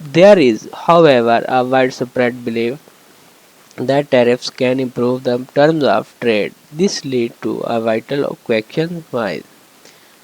There is, however, a widespread belief that tariffs can improve the terms of trade. This lead to a vital question why.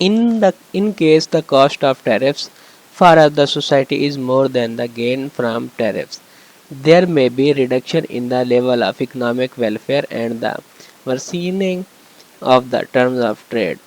In case the cost of tariffs for the society is more than the gain from tariffs, there may be reduction in the level of economic welfare and the worsening of the terms of trade.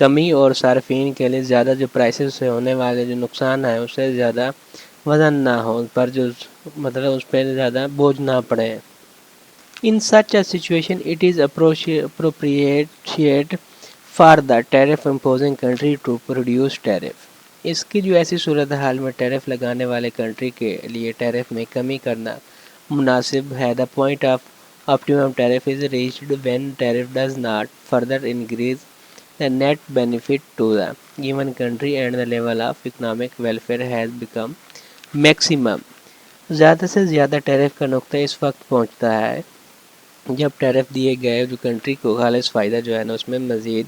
کمی اور صارفین کے لیے زیادہ جو prices سے ہونے والے جو نقصان ہیں اس سے زیادہ وزن نہ ہو، پر جو مطلب اس پہ زیادہ بوجھ نہ پڑے۔ In such a situation, it is appropriate for the tariff imposing country to produce tariff. اس کی جو ایسی صورتحال میں ٹیرف لگانے والے کنٹری کے لیے ٹیرف میں کمی کرنا مناسب ہے۔ The point of optimum tariff is reached when tariff does not further increase the net benefit to the given country and the level of economic welfare has become maximum. زیادہ سے زیادہ ٹیرف کا نقطہ اس وقت پہنچتا ہے جب ٹیرف دیے گئے جو کنٹری کو خالص فائدہ جو ہے نا اس میں مزید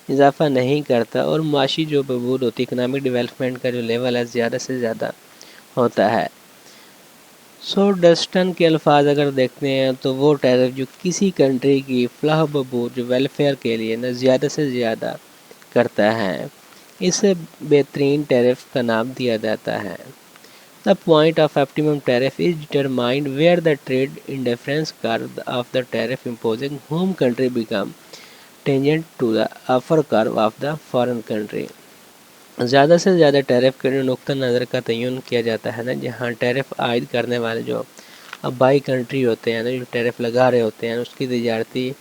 اضافہ نہیں کرتا اور معاشی جو بہبود ہوتی ہے، اکنامک ڈیولپمنٹ کا جو لیول ہے زیادہ سے زیادہ ہوتا ہے۔ ڈسٹن کے الفاظ اگر دیکھتے ہیں تو وہ ٹیرف جو کسی کنٹری کی فلاح و بہبود جو ویلفیئر کے لیے نا زیادہ سے زیادہ کرتا ہے، اسے بہترین ٹیرف کا نام دیا جاتا ہے۔ The point of optimum tariff is determined where the trade indifference curve of the tariff imposing home country become tangent to the offer curve of the foreign country. زیادہ سے زیادہ ٹیرف کے جو نقطہ نظر کا تعین کیا جاتا ہے نا، جہاں ٹیرف عائد کرنے والے جو آبائی کنٹری ہوتے ہیں نا، جو ٹیرف لگا رہے ہوتے ہیں اس کی تجارتی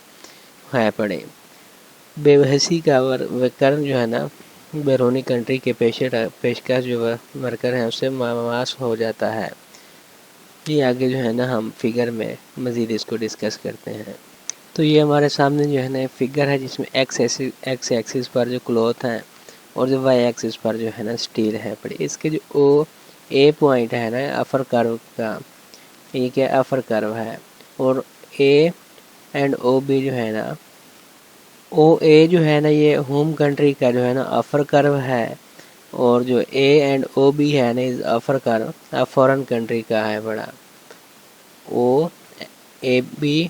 ہے پڑے بے بحثی کا کرم جو ہے نا بیرونی کنٹری کے پیشکش جو ورکر ہیں اس سے مماس ہو جاتا ہے۔ یہ آگے جو ہے نا ہم فگر میں مزید اس کو ڈسکس کرتے ہیں۔ تو یہ ہمارے سامنے جو ہے نا فگر ہے جس میں ایکس ایکسس پر جو کلوتھ ہیں اور جو وائی ایکسس پر جو ہے نا سٹیل ہے پڑی۔ اس کے جو اے پوائنٹ ہے نا افر کرو کا، یہ کیا افر کرو ہے، اور اے اینڈ او بی جو ہے نا، او اے جو ہے نا یہ ہوم کنٹری کا جو ہے نا افر کرو ہے، اور جو اے اینڈ او بی ہے نا افر کرو فورن کنٹری کا ہے بڑا، او اے بی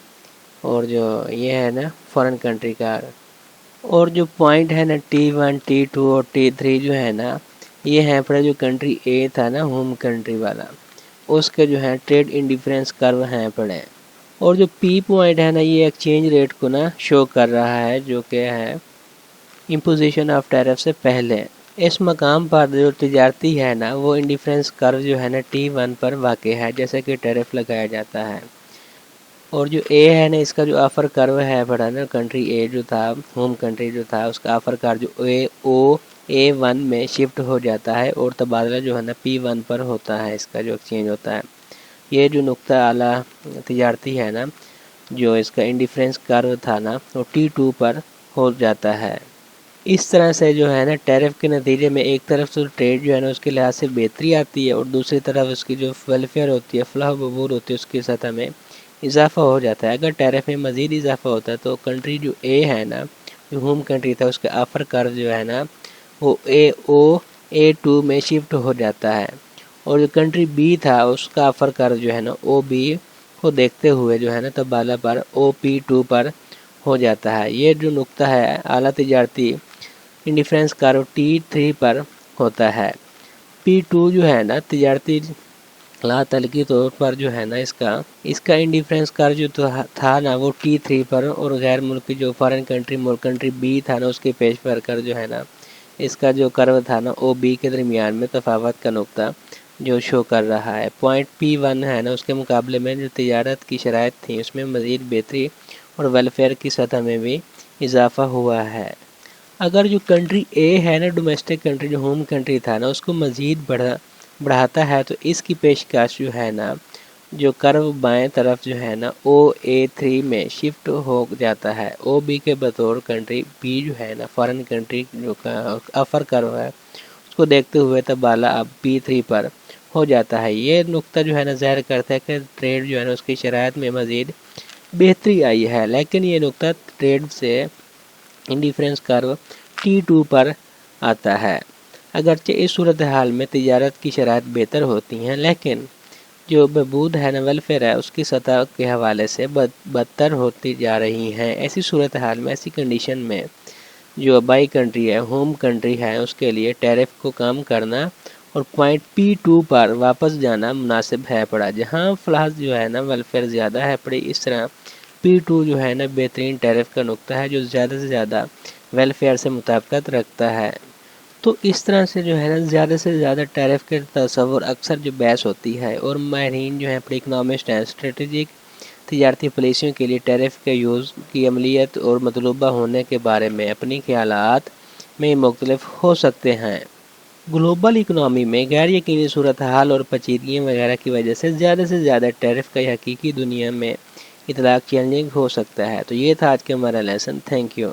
اور جو یہ ہے نا فورن کنٹری کا۔ اور جو پوائنٹ ہے نا T1 T2 اور T3 جو ہے نا یہ ہے پڑا جو کنٹری اے تھا نا ہوم کنٹری والا، اس کے جو ہے ٹریڈ انڈیفرنس کرو ہیں پڑے، اور جو پی پوائنٹ ہے نا یہ ایکسچینج ریٹ کو نا شو کر رہا ہے جو کہ ہے امپوزیشن آف ٹیرف سے پہلے۔ اس مقام پر جو تجارتی ہے نا وہ انڈیفرنس کرو جو ہے نا T1 پر واقع ہے جیسے کہ ٹیرف لگایا جاتا ہے، اور جو اے ہے نا اس کا جو آفر کرو ہے بڑا نا کنٹری اے جو تھا ہوم کنٹری جو تھا اس کا آفر کر جو A1 میں شفٹ ہو جاتا ہے اور تبادلہ جو ہے نا P1 پر ہوتا ہے، اس کا جو ایکسچینج ہوتا ہے۔ یہ جو نقطہ اعلیٰ تجارتی ہے نا جو اس کا انڈیفرنس کرو تھا نا وہ T2 پر ہو جاتا ہے۔ اس طرح سے جو ہے نا ٹیرف کے نتیجے میں ایک طرف سے ٹریڈ جو ہے نا اس کے لحاظ سے بہتری آتی ہے اور دوسری طرف اس کی جو ویلفیئر ہوتی ہے، فلاح و بہبود ہوتی ہے، اس کی سطح میں اضافہ ہو جاتا ہے۔ اگر ٹیرف میں مزید اضافہ ہوتا ہے تو کنٹری جو اے ہے نا جو ہوم کنٹری تھا اس کا آفر کرو جو ہے نا وہ A2 میں شفٹ ہو جاتا ہے، اور جو کنٹری بی تھا اس کا آفر کرو جو ہے نا OB کو دیکھتے ہوئے جو ہے نا تبادلہ پر OP2 پر ہو جاتا ہے۔ یہ جو نقطہ ہے اعلیٰ تجارتی انڈیفرنس کرو T3 پر ہوتا ہے۔ P2 جو ہے نا تجارتی لا تعلقی طور پر جو ہے نا اس کا انڈیفرنس کر جو تھا نا وہ T3 پر، اور غیر ملکی جو فارن کنٹری بی تھا نا اس کے پیش پر کر جو ہے نا اس کا جو کرو تھا نا OB کے درمیان میں تفاوت کا نقطہ جو شو کر رہا ہے۔ پوائنٹ P1 ہے نا اس کے مقابلے میں جو تجارت کی شرائط تھیں اس میں مزید بہتری اور ویلفیئر کی سطح میں بھی اضافہ ہوا ہے۔ اگر جو کنٹری اے ہے نا ڈومیسٹک کنٹری جو ہوم کنٹری تھا نا اس کو مزید بڑھاتا ہے تو اس کی پیشکش جو ہے نا جو کرو بائیں طرف جو ہے نا OA3 میں شفٹ ہو جاتا ہے۔ OB کے بطور کنٹری بی جو ہے نا فارن کنٹری جو آفر کرو ہے اس کو دیکھتے ہوئے تبادلہ اب P3 پر ہو جاتا ہے۔ یہ نقطہ جو ہے نا ظاہر کرتا ہے کہ ٹریڈ جو ہے نا اس کی شرائط میں مزید بہتری آئی ہے، لیکن یہ نقطہ ٹریڈ سے انڈیفرنس کرو T2 پر آتا ہے۔ اگرچہ اس صورتحال میں تجارت کی شرائط بہتر ہوتی ہیں لیکن جو بہبود ہے نا ویلفیئر ہے اس کی سطح کے حوالے سے بدتر ہوتی جا رہی ہیں۔ ایسی صورتحال میں ایسی کنڈیشن میں جو آبائی کنٹری ہے ہوم کنٹری ہے اس کے لیے ٹیرف کو کم کرنا اور پوائنٹ P2 پر واپس جانا مناسب ہے پڑا، جہاں فلاح جو ہے نا ویلفیئر زیادہ ہے پڑی۔ اس طرح P2 جو ہے نا بہترین ٹیرف کا نقطہ ہے جو زیادہ سے زیادہ ویلفیئر سے مطابقت رکھتا ہے۔ تو اس طرح سے جو ہے نا زیادہ سے زیادہ ٹیرف کے تصور اکثر جو بحث ہوتی ہے اور ماہرین جو ہیں اپنے اکنامسٹ ہیں اسٹریٹجک تجارتی پالیسیوں کے لیے ٹیرف کے یوز کی عملیت اور مطلوبہ ہونے کے بارے میں اپنی خیالات میں مختلف ہو سکتے ہیں۔ گلوبل اکنامی میں غیر یقینی صورتحال اور پیچیدگیاں وغیرہ کی وجہ سے زیادہ ٹیرف کا حقیقی دنیا میں اطلاق چیلنجنگ ہو سکتا ہے۔ تو یہ تھا آج کا ہمارا لیسن۔ Thank you.